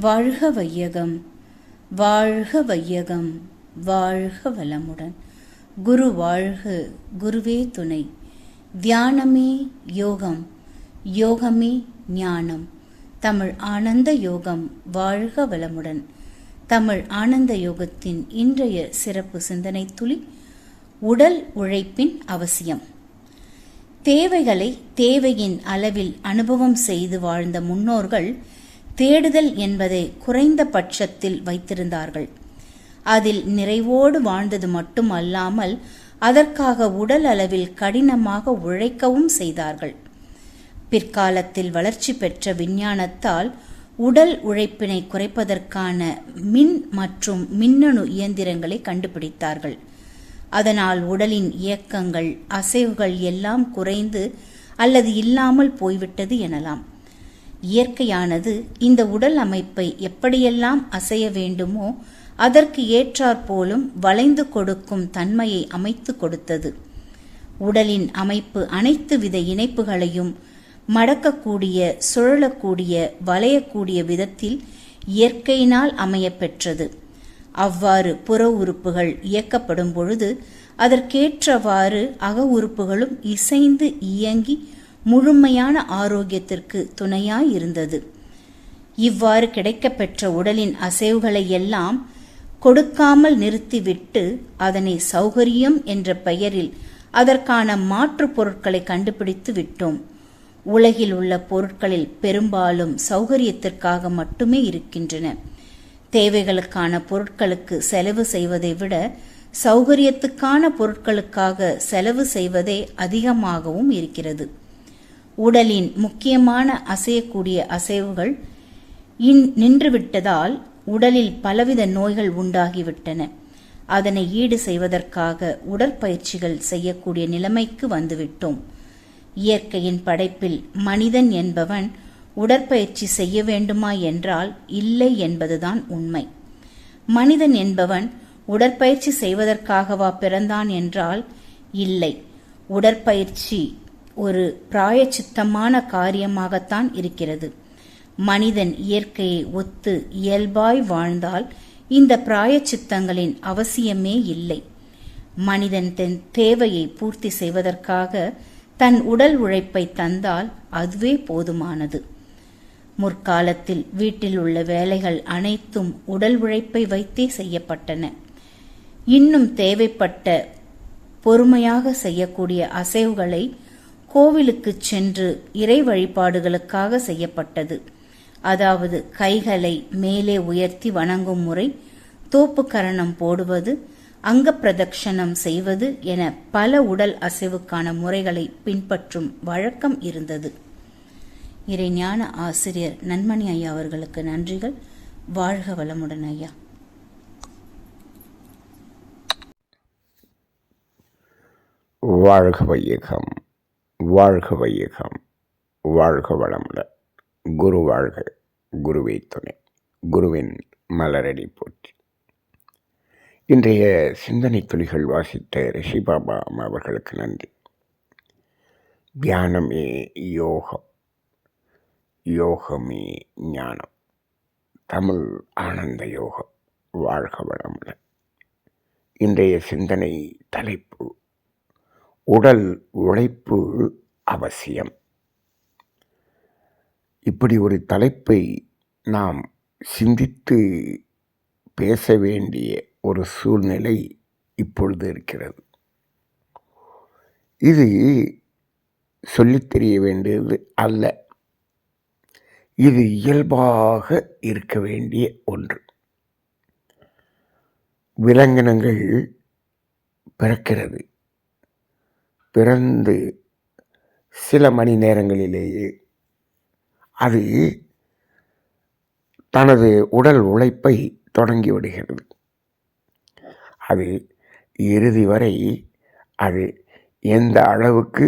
வாழ்க வையகம், வாழ்க வையகம், வாழ்க வளமுடன். குரு வாழ்க, குருவே துணை. தியானமே யோகம், யோகமே ஞானம். தமிழ் ஆனந்த யோகம் வாழ்க வளமுடன். தமிழ் ஆனந்த யோகத்தின் இன்றைய சிறப்பு சிந்தனை துளி, உடல் உழைப்பின் அவசியம். தேவைகளை தேவையின் அளவில் அனுபவம் செய்து வாழ்ந்த முன்னோர்கள் தேடுதல் என்பதை குறைந்த பட்சத்தில் வைத்திருந்தார்கள். அதில் நிறைவோடு வாழ்ந்தது மட்டும் அல்லாமல் அதற்காக உடல் அளவில் கடினமாக உழைக்கவும் செய்தார்கள். பிற்காலத்தில் வளர்ச்சி பெற்ற விஞ்ஞானத்தால் உடல் உழைப்பினை குறைப்பதற்கான மின் மற்றும் மின்னணு இயந்திரங்களை கண்டுபிடித்தார்கள். அதனால் உடலின் இயக்கங்கள், அசைவுகள் எல்லாம் குறைந்து அல்லது இல்லாமல் போய்விட்டது எனலாம். இயற்கையானது இந்த உடல் அமைப்பை எப்படியெல்லாம் அசைய வேண்டுமோ அதற்கு ஏற்றாற்போலும் வளைந்து கொடுக்கும் தன்மையை அமைத்து கொடுத்தது. உடலின் அமைப்பு அனைத்து வித இணைப்புகளையும் மடக்கக்கூடிய, சுழலக்கூடிய, வளையக்கூடிய விதத்தில் இயற்கையினால் அமைய பெற்றது. அவ்வாறு புற உறுப்புகள் இயக்கப்படும் பொழுது அதற்கேற்றவாறு அக உறுப்புகளும் இசைந்து இயங்கி முழுமையான ஆரோக்கியத்திற்கு துணையாயிருந்தது. இவ்வாறு கிடைக்கப்பெற்ற உடலின் அசைவுகளை எல்லாம் கொடுக்காமல் நிறுத்திவிட்டு அதனை சௌகரியம் என்ற பெயரில் அதற்கான மாற்று பொருட்களை கண்டுபிடித்து விட்டோம். உலகில் உள்ள பொருட்களில் பெரும்பாலும் சௌகரியத்திற்காக மட்டுமே இருக்கின்றன. தேவைகளுக்கான பொருட்களுக்கு செலவு செய்வதை விட சௌகரியத்துக்கான பொருட்களுக்காக செலவு செய்வதே அதிகமாகவும் இருக்கிறது. உடலின் முக்கியமான அசையக்கூடிய அசைவுகள் நின்றுவிட்டதால் உடலில் பலவித நோய்கள் உண்டாகிவிட்டன. அதனை ஈடு செய்வதற்காக உடற்பயிற்சிகள் செய்யக்கூடிய நிலைமைக்கு வந்துவிட்டோம். இயற்கையின் படைப்பில் மனிதன் என்பவன் உடற்பயிற்சி செய்ய வேண்டுமா என்றால் இல்லை என்பதுதான் உண்மை. மனிதன் என்பவன் உடற்பயிற்சி செய்வதற்காகவா பிறந்தான் என்றால் இல்லை. உடற்பயிற்சி ஒரு பிராயச்சித்தமான காரியமாகத்தான் இருக்கிறது. மனிதன் இயற்கையை ஒத்து இயல்பாய் வாழ்ந்தால் இந்த பிராயச்சித்தங்களின் அவசியமே இல்லை. மனிதன் தன் தேவையை பூர்த்தி செய்வதற்காக தன் உடல் உழைப்பை தந்தால் அதுவே போதுமானது. முற்காலத்தில் வீட்டில் உள்ள வேலைகள் அனைத்தும் உடல் உழைப்பை வைத்தே செய்யப்பட்டன. இன்னும் தேவைப்பட்ட பொறுமையாக செய்யக்கூடிய அசைவுகளை கோவிலுக்கு சென்று இறை வழிபாடுகளுக்காக செய்யப்பட்டது. அதாவது கைகளை மேலே உயர்த்தி வணங்கும் முறை, தோப்பு கரணம் போடுவது, அங்க பிரதட்சணம் செய்வது என பல உடல் அசைவுக்கான முறைகளை பின்பற்றும் வழக்கம் இருந்தது. இறைஞான ஆசிரியர் நன்மணி ஐயா அவர்களுக்கு நன்றிகள். வாழ்க வளமுடன் ஐயா. வாழ்க வையகம், வாழ்க வையகம், வாழ்க வளமுடன். குரு வாழ்க, குருவே துணை. குருவின் மலரடி போற்றி. இன்றைய சிந்தனை துளிகள் வாசித்த ரிஷி பாபா அவர்களுக்கு நன்றி. தியானமே யோகம், யோகமே ஞானம். தமிழ் ஆனந்த யோகம் வாழ்க வளமுடன். இன்றைய சிந்தனை தலைப்பு, உடல் உழைப்பு அவசியம். இப்படி ஒரு தலைப்பை நாம் சிந்தித்து பேச வேண்டிய ஒரு சூழ்நிலை இப்பொழுது இருக்கிறது. இது சொல்லித் தெரிய வேண்டியது அல்ல. இது இயல்பாக இருக்க வேண்டிய ஒன்று. விலங்கினங்கள் பிறக்கிறது. பிறந்து சில மணி நேரங்களிலேயே அது தனது உடல் உழைப்பை தொடங்கிவிடுகிறது. அது இறுதி வரை அது எந்த அளவுக்கு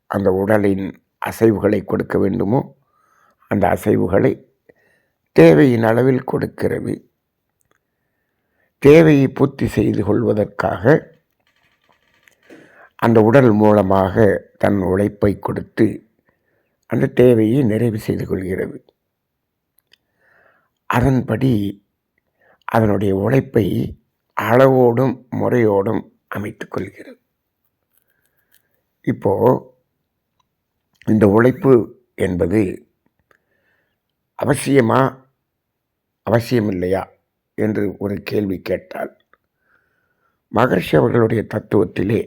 அந்த உடலின் அசைவுகளை கொடுக்க வேண்டுமோ அந்த அசைவுகளை தேவையின் அளவில் கொடுக்கிறது. தேவையை பூர்த்தி செய்து கொள்வதற்காக அந்த உடல் மூலமாக தன் உழைப்பை கொடுத்து அந்த தேவையை நிறைவு செய்து கொள்கிறது. அதன்படி அதனுடைய உழைப்பை அளவோடும் முறையோடும் அமைத்து கொள்கிறது. இப்போ இந்த உழைப்பு என்பது அவசியமா அவசியமில்லையா என்று ஒரு கேள்வி கேட்டால், மகர்ஷி அவர்களுடைய தத்துவத்திலே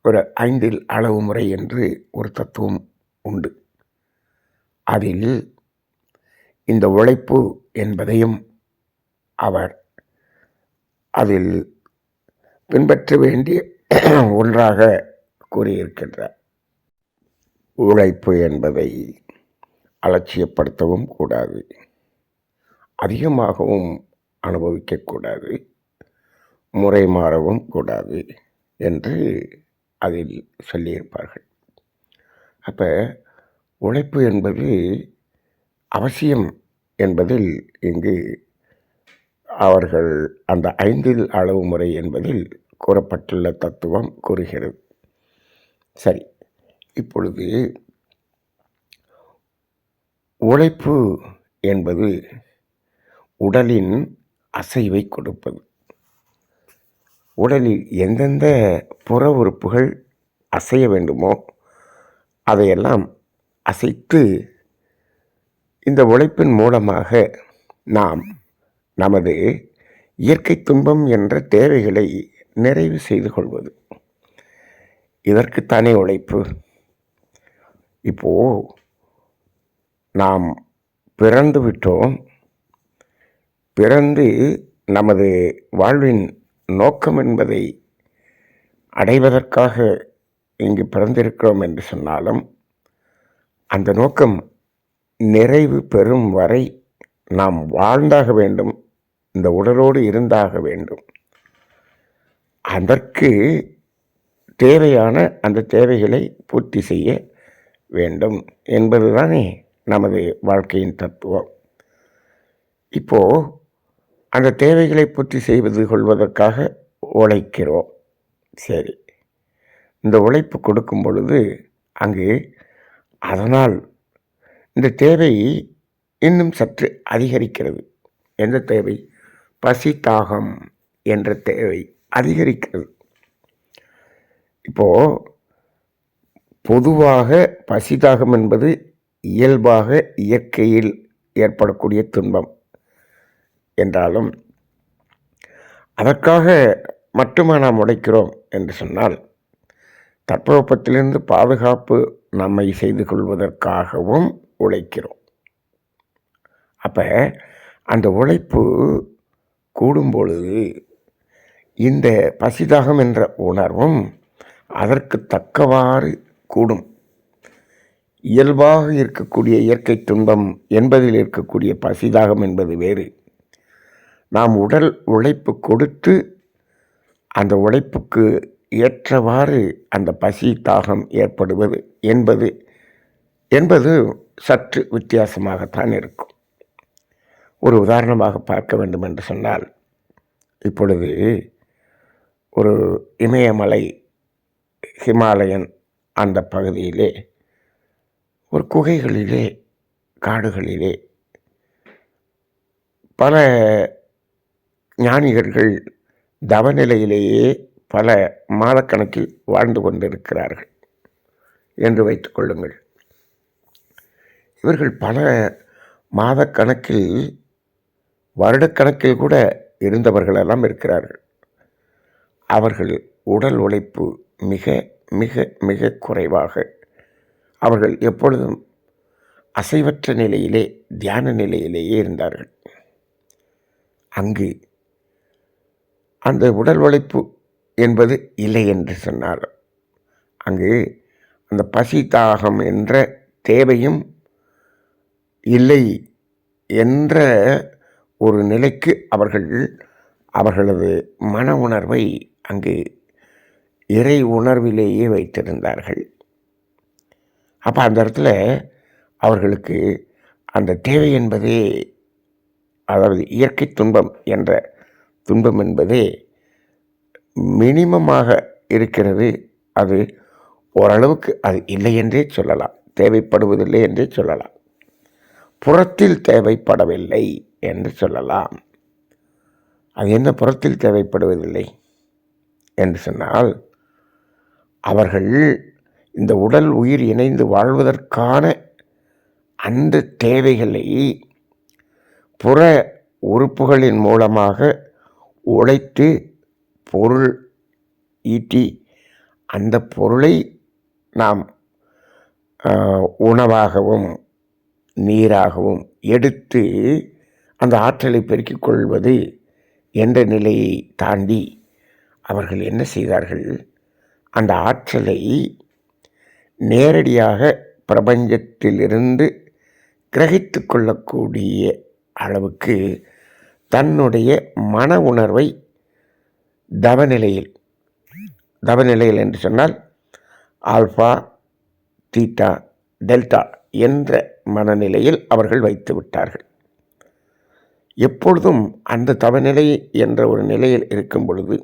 ஒரு 5 அளவு முறை என்று ஒரு தத்துவம் உண்டு. அதில் இந்த உழைப்பு என்பதையும் அவர் அதில் பின்பற்ற வேண்டிய ஒன்றாக கூறியிருக்கின்றார். உழைப்பு என்பதை அலட்சியப்படுத்தவும் கூடாது, அதிகமாகவும் அனுபவிக்கக்கூடாது, முறை மாறவும் கூடாது என்று அதில் சொல்லியிருப்பார்கள். அப்போ உழைப்பு என்பது அவசியம் என்பதில் இங்கு அவர்கள் அந்த 5 அளவு முறை என்பதில் கூறப்பட்டுள்ள தத்துவம் கூறுகிறது. சரி, இப்பொழுது உழைப்பு என்பது உடலின் அசைவை கொடுப்பது. உடலில் எந்தெந்த புற உறுப்புகள் அசைய வேண்டுமோ அதையெல்லாம் அசைத்து இந்த உழைப்பின் மூலமாக நாம் நமது இயற்கை துன்பம் என்ற தேவைகளை நிறைவு செய்து கொள்வது. இதற்குத்தானே உழைப்பு. இப்போது நாம் பிறந்து விட்டோம். பிறந்து நமது வாழ்வின் நோக்கம் என்பதை அடைவதற்காக இங்கு பிறந்திருக்கிறோம் என்று சொன்னாலும், அந்த நோக்கம் நிறைவு பெறும் வரை நாம் வாழ்ந்தாக வேண்டும், இந்த உடலோடு இருந்தாக வேண்டும். அதற்கு தேவையான அந்த தேவைகளை பூர்த்தி செய்ய வேண்டும் என்பதுதானே நமது வாழ்க்கையின் தத்துவம். இப்போது அந்த தேவைகளை பூர்த்தி செய்வது கொள்வதற்காக உழைக்கிறோம். சரி, இந்த உழைப்பு கொடுக்கும் பொழுது அங்கு அதனால் இந்த தேவை இன்னும் சற்று அதிகரிக்கிறது. எந்த தேவை? பசி தாகம் என்ற தேவை அதிகரிக்கிறது. இப்போது பொதுவாக பசி தாகம் என்பது இயல்பாக இயற்கையில் ஏற்படக்கூடிய துன்பம் என்றாலும், அதற்காக மட்டுமே நாம் உழைக்கிறோம் என்று சொன்னால், தட்பவெப்பத்திலிருந்து பாதுகாப்பு நம்மை செய்து கொள்வதற்காகவும் உழைக்கிறோம். அப்போ அந்த உழைப்பு கூடும் பொழுது இந்த பசிதாகம் என்ற உணர்வும் அதற்கு தக்கவாறு கூடும். இயல்பாக இருக்கக்கூடிய இயற்கை துன்பம் என்பதில் இருக்கக்கூடிய பசிதாகம் என்பது வேறு. நாம் உடல் உழைப்பு கொடுத்து அந்த உழைப்புக்கு ஏற்றவாறு அந்த பசி தாகம் ஏற்படுவது என்பது சற்று வித்தியாசமாகத்தான் இருக்கும். ஒரு உதாரணமாக பார்க்க வேண்டும் என்று சொன்னால், இப்பொழுது ஒரு இமயமலை, ஹிமாலயன் அந்த பகுதியிலே ஒரு குகைகளிலே, காடுகளிலே பல ஞானிகர்கள் தவநிலையிலேயே பல மாதக்கணக்கில் வாழ்ந்து கொண்டிருக்கிறார்கள் என்று வைத்துக்கொள்ளுங்கள். இவர்கள் பல மாதக்கணக்கில், வருடக்கணக்கில் கூட இருந்தவர்களெல்லாம் இருக்கிறார்கள். அவர்கள் உடல் உழைப்பு மிக மிக மிக குறைவாக, அவர்கள் எப்பொழுதும் அசைவற்ற நிலையிலே, தியான நிலையிலேயே இருந்தார்கள். அங்கு அந்த உடல் உழைப்பு என்பது இல்லை என்று சொன்னாலும், அங்கு அந்த பசி தாகம் என்ற தேவையும் இல்லை என்ற ஒரு நிலைக்கு அவர்களது மன உணர்வை அங்கு இறை உணர்விலேயே வைத்திருந்தார்கள். அப்போ அந்த இடத்துல அவர்களுக்கு அந்த தேவை என்பதே, அதாவது இயற்கை துன்பம் என்ற துன்பம் என்பதே மினிமமாக இருக்கிறது. அது ஓரளவுக்கு அது இல்லை என்றே சொல்லலாம், தேவைப்படுவதில்லை என்றே சொல்லலாம். புறத்தில் தேவைப்படவில்லை என்று சொல்லலாம். அது என்ன புறத்தில் தேவைப்படுவதில்லை என்று சொன்னால், அவர்கள் இந்த உடல் உயிர் இணைந்து வாழ்வதற்கான அந்த தேவைகளை புற உறுப்புகளின் மூலமாக உழைத்து பொருள் ஈட்டி அந்த பொருளை நாம் உணவாகவும் நீராகவும் எடுத்து அந்த ஆற்றலை பெருக்கிக் கொள்வது என்ற நிலையை தாண்டி அவர்கள் என்ன செய்தார்கள், அந்த ஆற்றலை நேரடியாக பிரபஞ்சத்திலிருந்து கிரகித்து கொள்ளக்கூடிய அளவுக்கு தன்னுடைய மன உணர்வை தவநிலையில் என்று சொன்னால் ஆல்ஃபா, தீட்டா, டெல்டா என்ற மனநிலையில் அவர்கள் வைத்து விட்டார்கள். எப்பொழுதும் அந்த தவநிலை என்ற ஒரு நிலையில் இருக்கும் பொழுது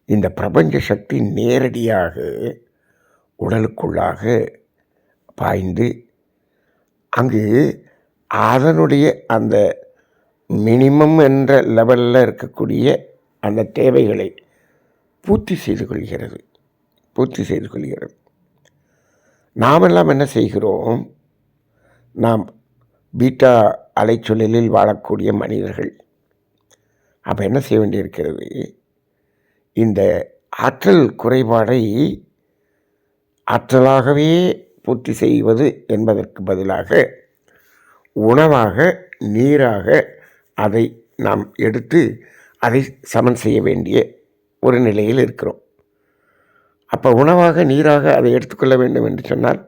இந்த பிரபஞ்ச சக்தி நேரடியாக உடலுக்குள்ளாக பாய்ந்து அங்கு அதனுடைய அந்த மினிமம் என்ற லெவலில் இருக்கக்கூடிய அந்த தேவைகளை பூர்த்தி செய்து கொள்கிறது. நாமெல்லாம் என்ன செய்கிறோம், நாம் பீட்டா அலைச்சொல்லில் வாழக்கூடிய மனிதர்கள். அப்போ என்ன செய்ய வேண்டியிருக்கிறது, இந்த ஆற்றல் குறைபாடை ஆற்றலாகவே பூர்த்தி செய்வது என்பதற்கு பதிலாக உணவாக நீராக அதை நாம் எடுத்து அதை சமன் செய்ய வேண்டிய ஒரு நிலையில் இருக்கிறோம். அப்போ உணவாக நீராக அதை எடுத்துக்கொள்ள வேண்டும் என்று சொன்னால்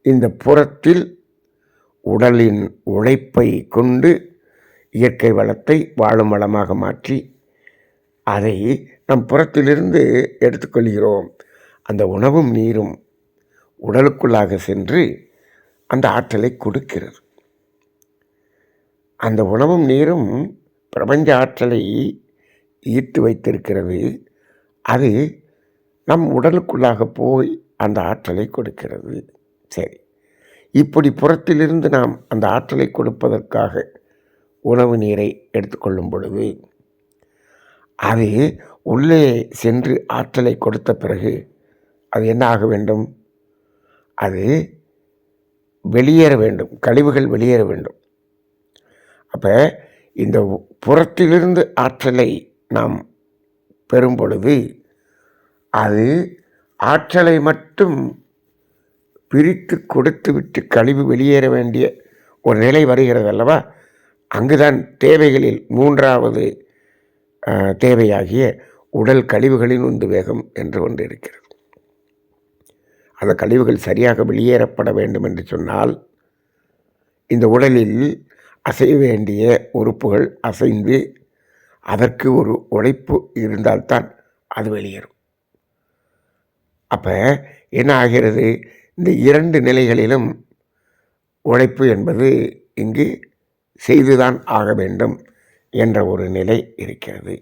இந்த புறத்தில் உடலின் உழைப்பை கொண்டு இயற்கை வளத்தை வாழும் வளமாக மாற்றி அதை நம் புறத்திலிருந்து எடுத்துக்கொள்கிறோம். அந்த உணவும் நீரும் உடலுக்குள்ளாக சென்று அந்த ஆற்றலை கொடுக்கிறது. அந்த உணவும் நீரும் பிரபஞ்ச ஆற்றலை ஈர்த்து வைத்திருக்கிறது. அது நம் உடலுக்குள்ளாக போய் அந்த ஆற்றலை கொடுக்கிறது. சரி, இப்படி புறத்திலிருந்து நாம் அந்த ஆற்றலை கொடுப்பதற்காக உணவு நீரை எடுத்துக்கொள்ளும் பொழுது அது உள்ளே சென்று ஆற்றலை கொடுத்த பிறகு அது என்ன ஆக வேண்டும், அது வெளியேற வேண்டும், கழிவுகள் வெளியேற வேண்டும். அப்போ இந்த புறத்திலிருந்து ஆற்றலை நாம் பெறும் பொழுது அது ஆற்றலை மட்டும் பிரித்து கொடுத்து விட்டு கழிவு வெளியேற வேண்டிய ஒரு நிலை வருகிறது அல்லவா. அங்குதான் தேவைகளில் மூன்றாவது தேவையாகிய உடல் கழிவுகளின் உந்து வேகம் என்று ஒன்று இருக்கிறது. அந்த கழிவுகள் சரியாக வெளியேறப்பட வேண்டும் என்று சொன்னால் இந்த உடலில் அசைய வேண்டிய உறுப்புகள் அசைந்து அதற்கு ஒரு உழைப்பு இருந்தால்தான் அது வெளியேறும். அப்போ என்ன ஆகிறது, இந்த இரண்டு நிலைகளிலும் உழைப்பு என்பது இங்கு செய்துதான் ஆக வேண்டும் என்ற ஒரு நிலை இருக்கிறது.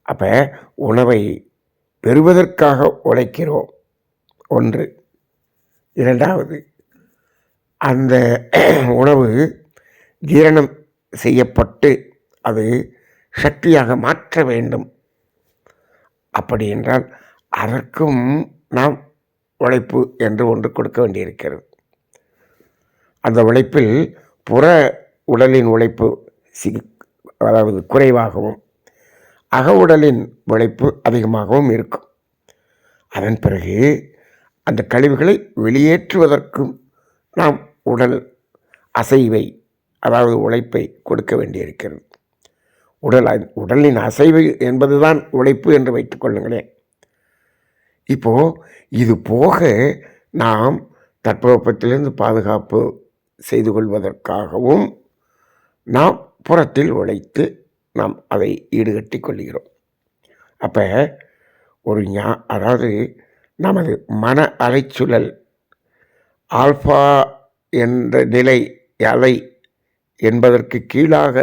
அப்போ உணவை பெறுவதற்காக உழைக்கிறோம் ஒன்று. இரண்டாவது, அந்த உணவு ஜீரணம் செய்யப்பட்டு அது சக்தியாக மாற்ற வேண்டும். அப்படி என்றால் அதற்கும் நாம் உழைப்பு என்று ஒன்று கொடுக்க வேண்டியிருக்கிறது. அந்த உழைப்பில் புற உடலின் உழைப்பு அதாவது குறைவாகவும் அக உடலின் உழைப்பு அதிகமாகவும் இருக்கும். அதன் பிறகு அந்த கழிவுகளை வெளியேற்றுவதற்கும் நாம் உடல் அசைவை அதாவது உழைப்பை கொடுக்க வேண்டியிருக்கிறது. உடலின் அசைவு என்பதுதான் உழைப்பு என்று வைத்துக் கொள்ளுங்களேன். இப்போது இது போக நாம் தட்பவெப்பத்திலிருந்து பாதுகாப்பு செய்து கொள்வதற்காகவும் நாம் புறத்தில் உழைத்து நாம் அதை ஈடுகட்டி கொள்கிறோம். அப்போ ஒரு அதாவது நமது மன அலைச்சுழல் ஆல்ஃபா என்ற நிலை அலை என்பதற்கு கீழாக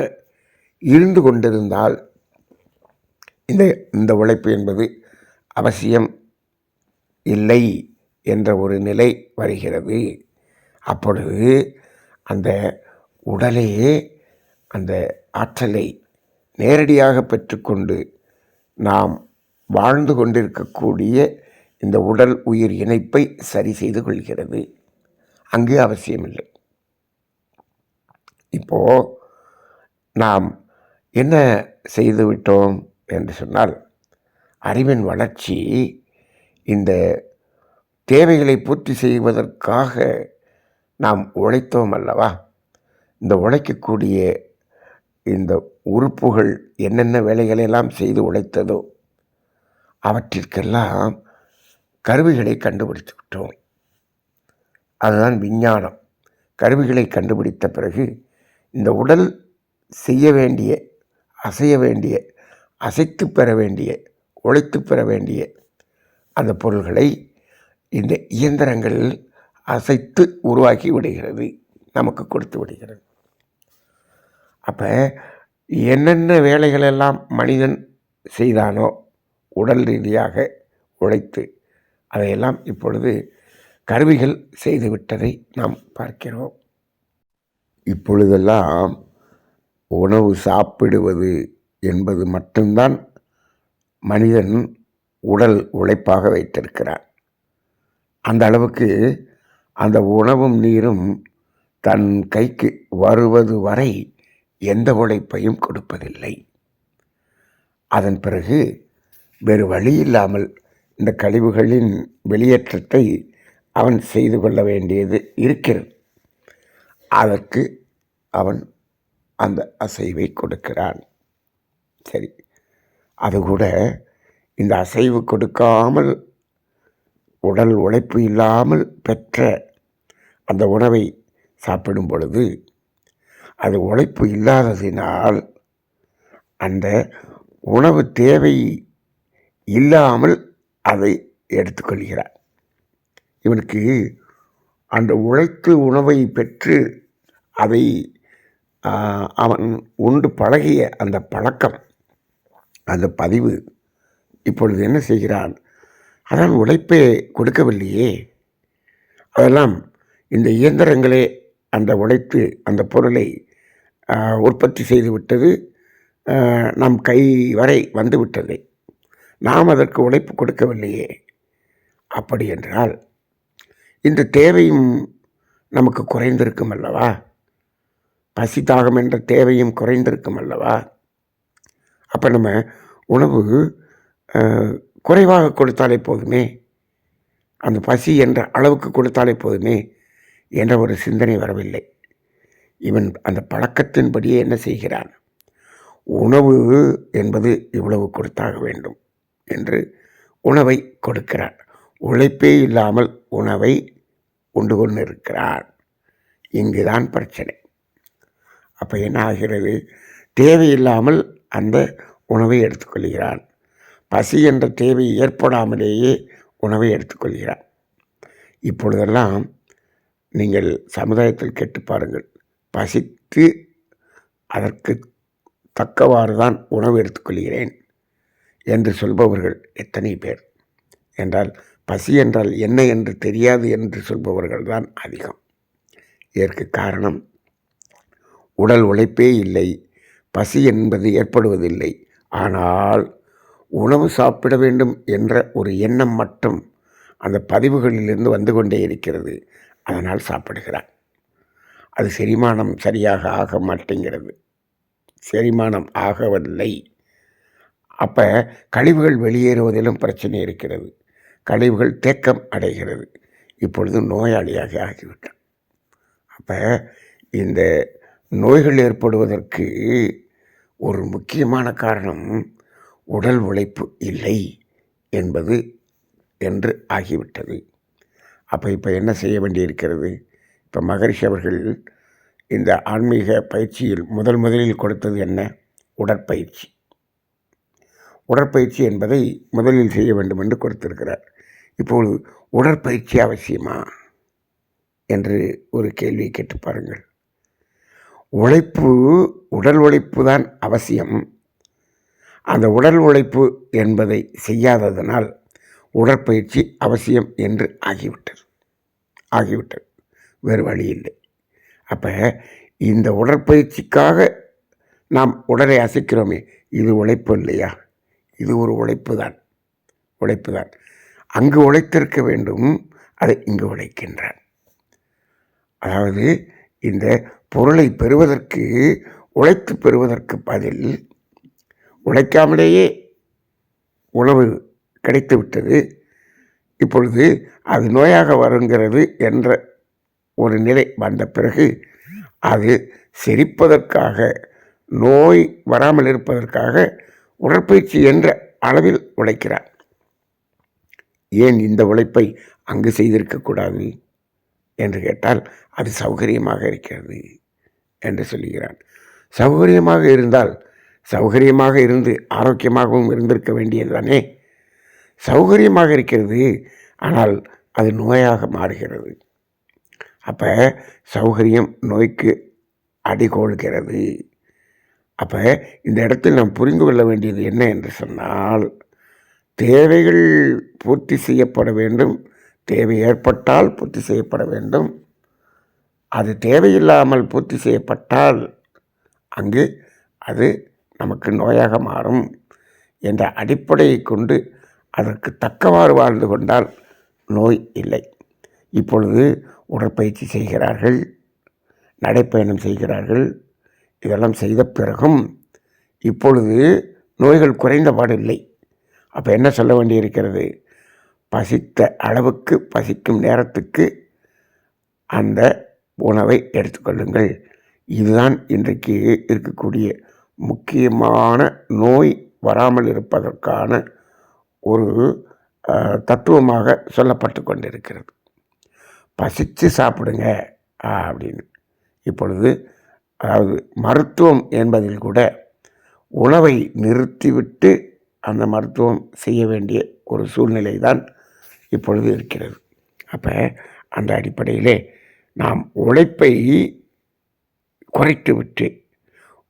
இருந்து கொண்டிருந்தால் இந்த உழைப்பு என்பது அவசியம் இல்லை என்ற ஒரு நிலை வருகிறது. அப்பொழுது அந்த உடலே அந்த ஆற்றலை நேரடியாக பெற்றுக்கொண்டு நாம் வாழ்ந்து கொண்டிருக்கக்கூடிய இந்த உடல் உயிர் இணைப்பை சரி செய்து கொள்கிறது. அங்கு அவசியமில்லை. இப்போது நாம் என்ன செய்துவிட்டோம் என்று சொன்னால், அறிவின் வளர்ச்சி இந்த தேவைகளை பூர்த்தி செய்வதற்காக நாம் உழைத்தோம் அல்லவா? இந்த உழைக்கக்கூடிய இந்த உறுப்புகள் என்னென்ன வேலைகளெல்லாம் செய்து உழைத்ததோ அவற்றிற்கெல்லாம் கருவிகளை கண்டுபிடித்து விட்டோம். அதுதான் விஞ்ஞானம். கருவிகளை கண்டுபிடித்த பிறகு இந்த உடல் செய்ய வேண்டிய, அசைய வேண்டிய, அசைத்து பெற வேண்டிய, உழைத்து பெற வேண்டிய அந்த பொருள்களை இந்த இயந்திரங்கள் அசைத்து உருவாக்கி விடுகிறது, நமக்கு கொடுத்து விடுகிறது. அப்போ என்னென்ன வேலைகளெல்லாம் மனிதன் செய்தானோ உடல் ரீதியாக உழைத்து, அதையெல்லாம் இப்பொழுது கருவிகள் செய்துவிட்டதை நாம் பார்க்கிறோம். இப்பொழுதெல்லாம் உணவு சாப்பிடுவது என்பது மட்டும்தான் மனிதன் உடல் உழைப்பாக வைத்திருக்கிறான். அந்த அளவுக்கு அந்த உணவும் நீரும் தன் கைக்கு வருவது வரை எந்த உழைப்பையும் கொடுப்பதில்லை. அதன் பிறகு வேறு வழி இல்லாமல் இந்த கழிவுகளின் வெளியேற்றத்தை அவன் செய்து கொள்ள வேண்டியது இருக்கிறது. அதற்கு அவன் அந்த அசைவை கொடுக்கிறான். சரி, அது கூட இந்த அசைவு கொடுக்காமல் உடல் உழைப்பு இல்லாமல் பெற்ற அந்த உணவை சாப்பிடும் பொழுது அது உழைப்பு இல்லாததினால் அந்த உணவு தேவை இல்லாமல் அதை எடுத்துக்கொள்கிறான். இவனுக்கு அந்த உழைத்து உணவை பெற்று அதை அவன் உண்டு பழகிய அந்த பழக்கம், அந்த பதிவு இப்பொழுது என்ன செய்கிறான்? அதான் உழைப்பே கொடுக்கவில்லையே, அதெல்லாம் இந்த இயந்திரங்களே அந்த உழைத்து அந்த பொருளை உற்பத்தி செய்து விட்டது, நம் கை வரை வந்து விட்டது, நாம் அதற்கு உழைப்பு கொடுக்கவில்லையே. அப்படி என்றால் இந்த தேவையும் நமக்கு குறைந்திருக்கும் அல்லவா? பசி தாகம் என்ற தேவையும் குறைந்திருக்கும் அல்லவா? அப்போ நம்ம உணவு குறைவாக கொடுத்தாலே போதுமே, அந்த பசி என்ற அளவுக்கு கொடுத்தாலே போதுமே என்ற ஒரு சிந்தனை வரவில்லை. இவன் அந்த பழக்கத்தின்படியே என்ன செய்கிறான்? உணவு என்பது இவ்வளவு கொடுத்தாக வேண்டும் என்று உணவை கொடுக்கிறான். உழைப்பே இல்லாமல் உணவை உண்டு கொண்டு இருக்கிறான். இங்குதான் பிரச்சனை. அப்போ என்ன ஆகிறது? தேவையில்லாமல் அந்த உணவை எடுத்துக்கொள்கிறான். பசி என்ற தேவை ஏற்படாமலேயே உணவை எடுத்துக்கொள்கிறான். இப்பொழுதெல்லாம் நீங்கள் சமுதாயத்தில் கேட்டு பாருங்கள், பசித்து அதற்கு தக்கவாறு தான் உணவு எடுத்துக்கொள்கிறேன் என்று சொல்பவர்கள் எத்தனை பேர் என்றால், பசி என்றால் என்ன என்று தெரியாது என்று சொல்பவர்கள் தான் அதிகம். இதற்கு காரணம் உடல் உழைப்பே இல்லை, பசி என்பது ஏற்படுவதில்லை. ஆனால் உணவு சாப்பிட வேண்டும் என்ற ஒரு எண்ணம் மட்டும் அந்த பதிவுகளிலிருந்து வந்து கொண்டே இருக்கிறது. அதனால் சாப்பிடுகிறான். அது செரிமானம் சரியாக ஆக மாட்டேங்கிறது, செரிமானம் ஆகவில்லை. அப்போ கழிவுகள் வெளியேறுவதிலும் பிரச்சனை இருக்கிறது, கழிவுகள் தேக்கம் அடைகிறது. இப்பொழுது நோயாளியாக ஆகிவிட்டான். அப்போ இந்த நோய்கள் ஏற்படுவதற்கு ஒரு முக்கியமான காரணம் உடல் உழைப்பு இல்லை என்பது என்று ஆகிவிட்டது. அப்போ இப்போ என்ன செய்ய வேண்டியிருக்கிறது? இப்போ மகரிஷி அவர்கள் இந்த ஆன்மீக பயிற்சியில் முதலில் கொடுத்தது என்ன? உடற்பயிற்சி. உடற்பயிற்சி என்பதை முதலில் செய்ய வேண்டும் என்று கொடுத்திருக்கிறார். இப்பொழுது உடற்பயிற்சி அவசியமா என்று ஒரு கேள்வியை கேட்டு பாருங்கள். உடல் உழைப்பு தான் அவசியம். அந்த உடல் உழைப்பு என்பதை செய்யாததனால் உடற்பயிற்சி அவசியம் என்று ஆகிவிட்டது. வேறு வழி இல்லை. அப்போ இந்த உடற்பயிற்சிக்காக நாம் உடலை அசைக்கிறோமே, இது உழைப்பு இல்லையா? இது ஒரு உழைப்பு தான். அங்கு உழைத்திருக்க வேண்டும், அதை இங்கு உழைக்கின்றான். அதாவது இந்த பொருளை பெறுவதற்கு உழைத்து பெறுவதற்கு பதில் உழைக்காமலேயே உணவு கிடைத்து விட்டது. இப்பொழுது அது நோயாக வருங்கிறது என்ற ஒரு நிலை வந்த பிறகு அது செரிப்பதற்காக, நோய் வராமல் இருப்பதற்காக உடற்பயிற்சி என்ற அளவில் உழைக்கிறார். ஏன் இந்த உழைப்பை அங்கு செய்திருக்கக்கூடாது என்று கேட்டால் அது சௌகரியமாக இருக்கிறது என்று சொல்லுகிறான். சௌகரியமாக இருந்தால் சௌகரியமாக இருந்து ஆரோக்கியமாகவும் இருந்திருக்க வேண்டியது தானே. சௌகரியமாக இருக்கிறது, ஆனால் அது நோயாக மாறுகிறது. அப்போ சௌகரியம் நோய்க்கு அடிகோள்கிறது. அப்போ இந்த இடத்தில் நாம் புரிந்து கொள்ள வேண்டியது என்ன என்று சொன்னால், தேவைகள் பூர்த்தி செய்யப்பட வேண்டும், தேவை ஏற்பட்டால் பூர்த்தி செய்யப்பட வேண்டும். அது தேவையில்லாமல் பூர்த்தி செய்யப்பட்டால் அங்கு அது நமக்கு நோயாக மாறும் என்ற அடிப்படையை கொண்டு அதற்கு தக்கவாறு வாழ்ந்து கொண்டால் நோய் இல்லை. இப்பொழுது உடற்பயிற்சி செய்கிறார்கள், நடைப்பயணம் செய்கிறார்கள். இதெல்லாம் செய்த பிறகும் இப்பொழுது நோய்கள் குறைந்தபாடு இல்லை. அப்போ என்ன சொல்ல வேண்டியிருக்கிறது? பசித்த அளவுக்கு, பசிக்கும் நேரத்துக்கு அந்த உணவை எடுத்துக்கொள்ளுங்கள். இதுதான் இன்றைக்கு இருக்கக்கூடிய முக்கியமான நோய் வராமல் இருப்பதற்கான ஒரு தத்துவமாக சொல்லப்பட்டு கொண்டிருக்கிறது. பசித்து சாப்பிடுங்க அப்படின்னு. இப்பொழுது அதாவது மருத்துவம் என்பதில் கூட உணவை நிறுத்திவிட்டு அந்த மருத்துவம் செய்ய வேண்டிய ஒரு சூழ்நிலை தான் இப்பொழுது இருக்கிறது. அப்போ அந்த அடிப்படையிலே நாம் உழைப்பை குறைத்துவிட்டு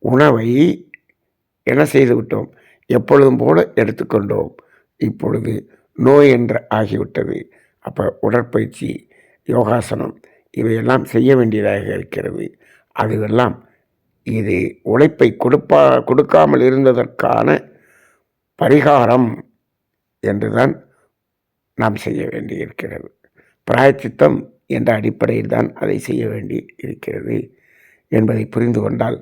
உணவை என்ன செய்து விட்டோம்? எப்பொழுதும் போல எடுத்துக்கொண்டோம். இப்பொழுது நோய் என்று ஆகிவிட்டது. அப்போ உடற்பயிற்சி, யோகாசனம் இவையெல்லாம் செய்ய வேண்டியதாக இருக்கிறது. அதுவெல்லாம் இது உழைப்பை கொடுக்காமல் இருந்ததற்கான பரிகாரம் என்றுதான் நாம் செய்ய வேண்டியிருக்கிறது. பிராயச்சித்தம் என்ற அடிப்படையில் தான் அதை செய்ய வேண்டி இருக்கிறது என்பதை புரிந்து கொண்டால்,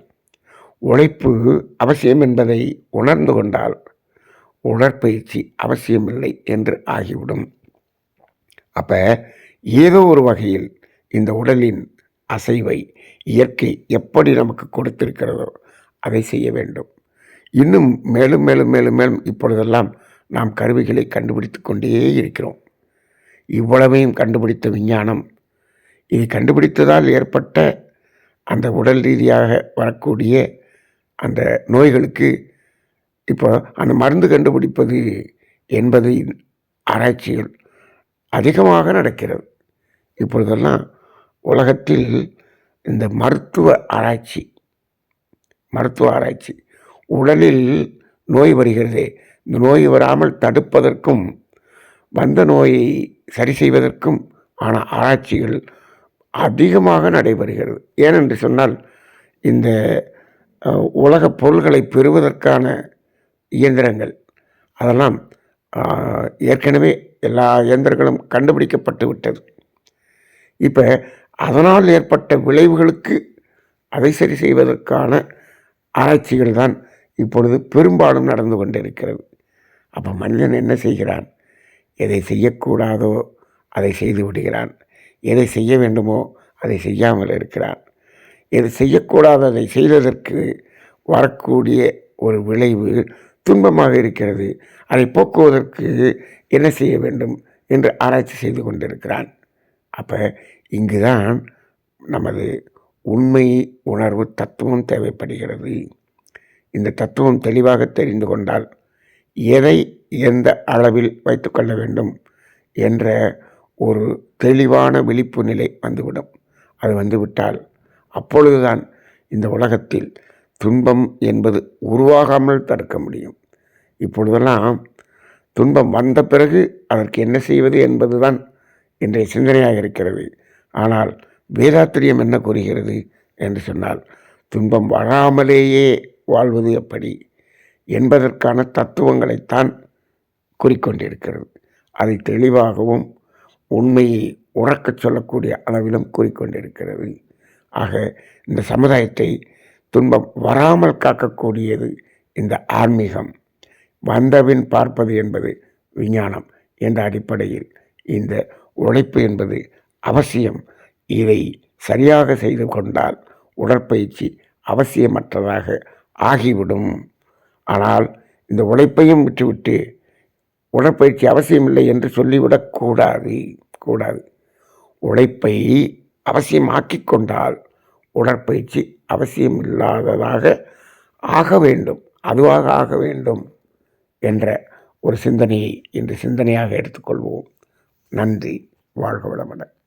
உழைப்பு அவசியம் என்பதை உணர்ந்து கொண்டால் உடற்பயிற்சி அவசியமில்லை என்று ஆகிவிடும். அப்போ ஏதோ ஒரு வகையில் இந்த உடலின் அசைவை இயற்கை எப்படி நமக்கு கொடுத்திருக்கிறதோ அதை செய்ய வேண்டும். இன்னும் மேலும் மேலும் மேலும் மேலும் இப்பொழுதெல்லாம் நாம் கருவிகளை கண்டுபிடித்து கொண்டே இருக்கிறோம். இவ்வளவையும் கண்டுபிடித்த விஞ்ஞானம், இது கண்டுபிடித்ததால் ஏற்பட்ட அந்த உடல் ரீதியாக வரக்கூடிய அந்த நோய்களுக்கு இப்போ அந்த மருந்து கண்டுபிடிப்பது என்பது ஆராய்ச்சிகள் அதிகமாக நடக்கிறது. இப்பொழுதெல்லாம் உலகத்தில் இந்த மருத்துவ ஆராய்ச்சி உடலில் நோய் வருகிறதே, இந்த நோய் வராமல் தடுப்பதற்கும் வந்த நோயை சரி செய்வதற்கும் ஆன ஆராய்ச்சிகள் அதிகமாக நடைபெறுகிறது. ஏனென்று சொன்னால், இந்த உலகப் பொருள்களை பெறுவதற்கான இயந்திரங்கள் அதெல்லாம் ஏற்கனவே எல்லா இயந்திரங்களும் கண்டுபிடிக்கப்பட்டு விட்டது. இப்போ அதனால் ஏற்பட்ட விளைவுகளுக்கு அதை சரி செய்வதற்கான ஆராய்ச்சிகள் தான் இப்பொழுது பெரும்பாலும் நடந்து கொண்டிருக்கிறது. அப்போ மனிதன் என்ன செய்கிறான்? எதை செய்யக்கூடாதோ அதை செய்து விடுகிறான், எதை செய்ய வேண்டுமோ அதை செய்யாமல் இருக்கிறான். எது செய்யக்கூடாததை செய்ததற்கு வரக்கூடிய ஒரு விளைவு துன்பமாக இருக்கிறது. அதை போக்குவதற்கு என்ன செய்ய வேண்டும் என்று ஆராய்ச்சி செய்து கொண்டிருக்கிறான். அப்போ இங்குதான் நமது உண்மை உணர்வு தத்துவம் தேவைப்படுகிறது. இந்த தத்துவம் தெளிவாக தெரிந்து கொண்டால் எதை எந்த அளவில் வைத்துக்கொள்ள வேண்டும் என்ற ஒரு தெளிவான விழிப்பு நிலை வந்துவிடும். அது வந்துவிட்டால் அப்பொழுதுதான் இந்த உலகத்தில் துன்பம் என்பது உருவாகாமல் தடுக்க முடியும். இப்பொழுதெல்லாம் துன்பம் வந்த பிறகு அதற்கு என்ன செய்வது என்பதுதான் இன்றைய சிந்தனையாக இருக்கிறது. ஆனால் வேதாத்திரியம் என்ன கூறுகிறது என்று சொன்னால், துன்பம் வராமலேயே வாழ்வது எப்படி என்பதற்கான தத்துவங்களைத்தான் கூறிக்கொண்டிருக்கிறது. அதை தெளிவாகவும் உண்மையை உறக்கச் சொல்லக்கூடிய அளவிலும் கூறிக்கொண்டிருக்கிறது. ஆக இந்த சமுதாயத்தை துன்பம் வராமல் காக்கக்கூடியது இந்த ஆன்மீகம். வந்தபின் பார்ப்பது என்பது விஞ்ஞானம் என்ற அடிப்படையில் இந்த உழைப்பு என்பது அவசியம். இதை சரியாக செய்து கொண்டால் உடற்பயிற்சி அவசியமற்றதாக ஆகிவிடும். ஆனால் இந்த உழைப்பையும் விட்டுவிட்டு உடற்பயிற்சி அவசியமில்லை என்று சொல்லிவிடக்கூடாது. உழைப்பை அவசியமாக்கிக் கொண்டால் உடற்பயிற்சி அவசியமில்லாததாக ஆக வேண்டும் என்ற ஒரு சிந்தனையை இன்று சிந்தனையாக எடுத்துக்கொள்வோம். நன்றி. வாழ்க வளமுடன்.